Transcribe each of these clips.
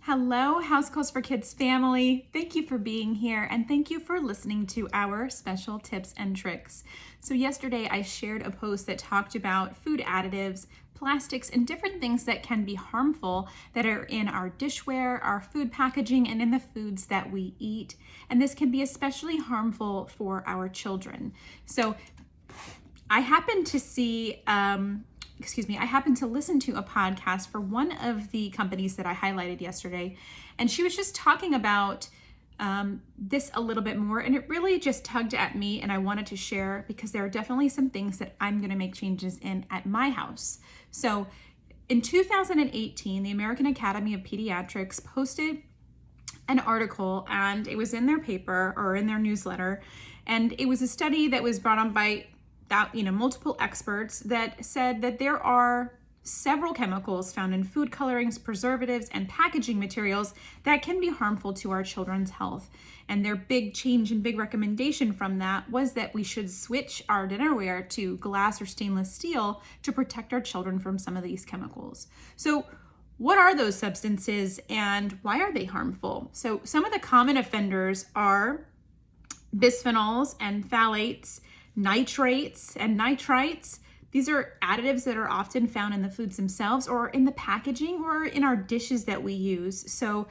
Hello, House Calls for Kids family. Thank you for being here and thank you for listening to our special tips and tricks. So yesterday I shared a post that talked about food additives, plastics, and different things that can be harmful that are in our dishware, our food packaging, and in the foods that we eat. And this can be especially harmful for our children. So I happened to listen to a podcast for one of the companies that I highlighted yesterday, and she was just talking about this a little bit more, and it really just tugged at me, and I wanted to share because there are definitely some things that I'm going to make changes in at my house. So in 2018, the American Academy of Pediatrics posted an article, and it was in their paper or in their newsletter, and it was a study that was brought on by multiple experts that said that there are several chemicals found in food colorings, preservatives, and packaging materials that can be harmful to our children's health. And their big change and big recommendation from that was that we should switch our dinnerware to glass or stainless steel to protect our children from some of these chemicals. So what are those substances and why are they harmful? So some of the common offenders are bisphenols and phthalates, nitrates and nitrites. These are additives that are often found in the foods themselves or in the packaging or in our dishes that we use. So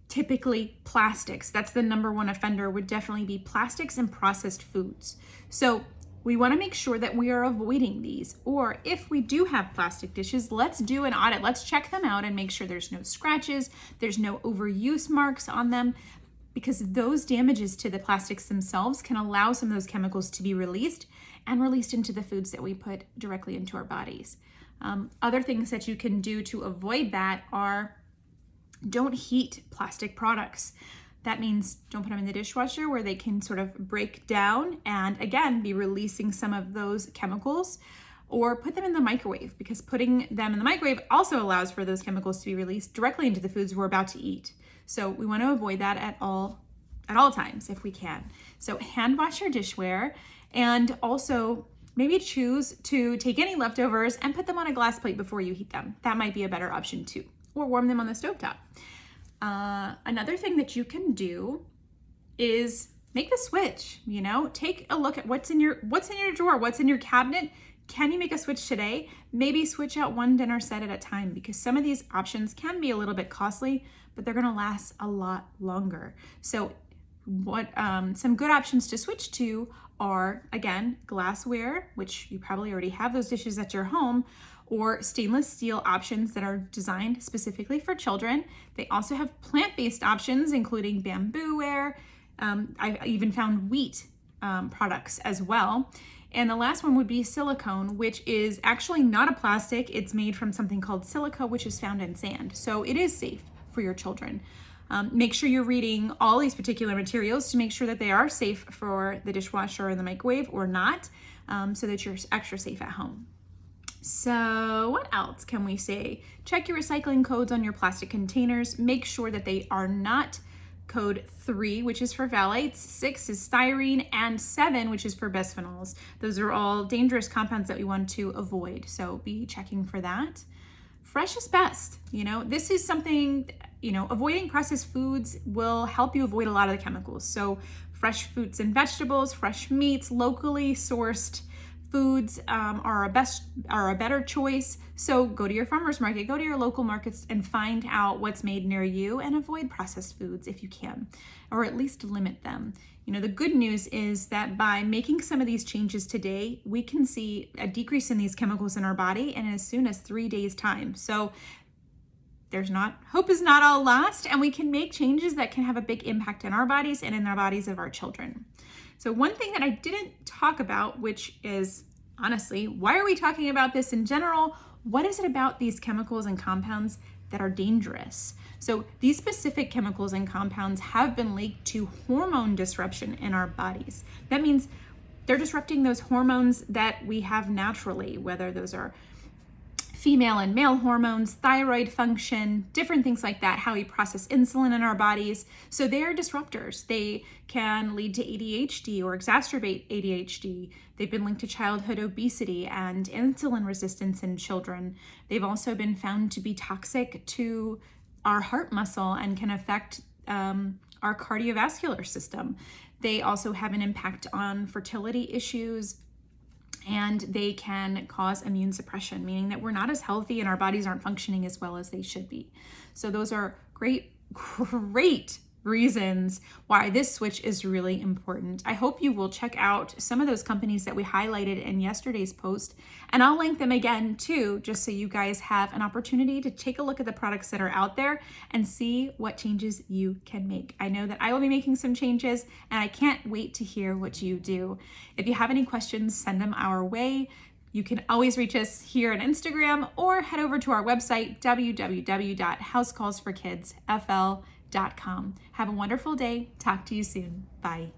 typically plastics, that's the number one offender, would definitely be plastics and processed foods. So we want to make sure that we are avoiding these, or if we do have plastic dishes, let's do an audit. Let's check them out and make sure there's no scratches, there's no overuse marks on them, because those damages to the plastics themselves can allow some of those chemicals to be released into the foods that we put directly into our bodies. Other things that you can do to avoid that are don't heat plastic products. That means don't put them in the dishwasher where they can sort of break down and again be releasing some of those chemicals, or put them in the microwave, because putting them in the microwave also allows for those chemicals to be released directly into the foods we're about to eat. So we want to avoid that at all times if we can. So hand wash your dishware, and also maybe choose to take any leftovers and put them on a glass plate before you heat them. That might be a better option too, or warm them on the stovetop. Another thing that you can do is make the switch. Take a look at what's in your drawer, what's in your cabinet. Can you make a switch today? Maybe switch out one dinner set at a time, because some of these options can be a little bit costly, but they're going to last a lot longer. So some good options to switch to are, again, glassware, which you probably already have those dishes at your home, or stainless steel options that are designed specifically for children. They also have plant-based options, including bamboo ware. I've even found wheat products as well. And the last one would be silicone, which is actually not a plastic. It's made from something called silica, which is found in sand. So it is safe for your children. Make sure you're reading all these particular materials to make sure that they are safe for the dishwasher or the microwave or not, so that you're extra safe at home. So what else can we say? Check your recycling codes on your plastic containers. Make sure that they are not code 3, which is for phthalates, 6 is styrene, and 7, which is for bisphenols. Those are all dangerous compounds that we want to avoid, so be checking for that. Fresh is best. This is something, avoiding processed foods will help you avoid a lot of the chemicals. So fresh fruits and vegetables, fresh meats, locally sourced foods are a better choice. So go to your farmer's market, go to your local markets and find out what's made near you, and avoid processed foods if you can, or at least limit them. The good news is that by making some of these changes today, we can see a decrease in these chemicals in our body in as soon as 3 days' time. So hope is not all lost, and we can make changes that can have a big impact in our bodies and in the bodies of our children. So one thing that I didn't talk about, which is honestly, why are we talking about this in general? What is it about these chemicals and compounds that are dangerous? So these specific chemicals and compounds have been linked to hormone disruption in our bodies. That means they're disrupting those hormones that we have naturally, whether those are female and male hormones, thyroid function, different things like that, how we process insulin in our bodies. So they are disruptors. They can lead to ADHD or exacerbate ADHD. They've been linked to childhood obesity and insulin resistance in children. They've also been found to be toxic to our heart muscle and can affect our cardiovascular system. They also have an impact on fertility issues, and they can cause immune suppression, meaning that we're not as healthy and our bodies aren't functioning as well as they should be. So those are great reasons why this switch is really important. I hope you will check out some of those companies that we highlighted in yesterday's post, and I'll link them again too, just so you guys have an opportunity to take a look at the products that are out there and see what changes you can make. I know that I will be making some changes, and I can't wait to hear what you do. If you have any questions, send them our way. You can always reach us here on Instagram or head over to our website, www.housecallsforkidsfl.com. Have a wonderful day. Talk to you soon. Bye.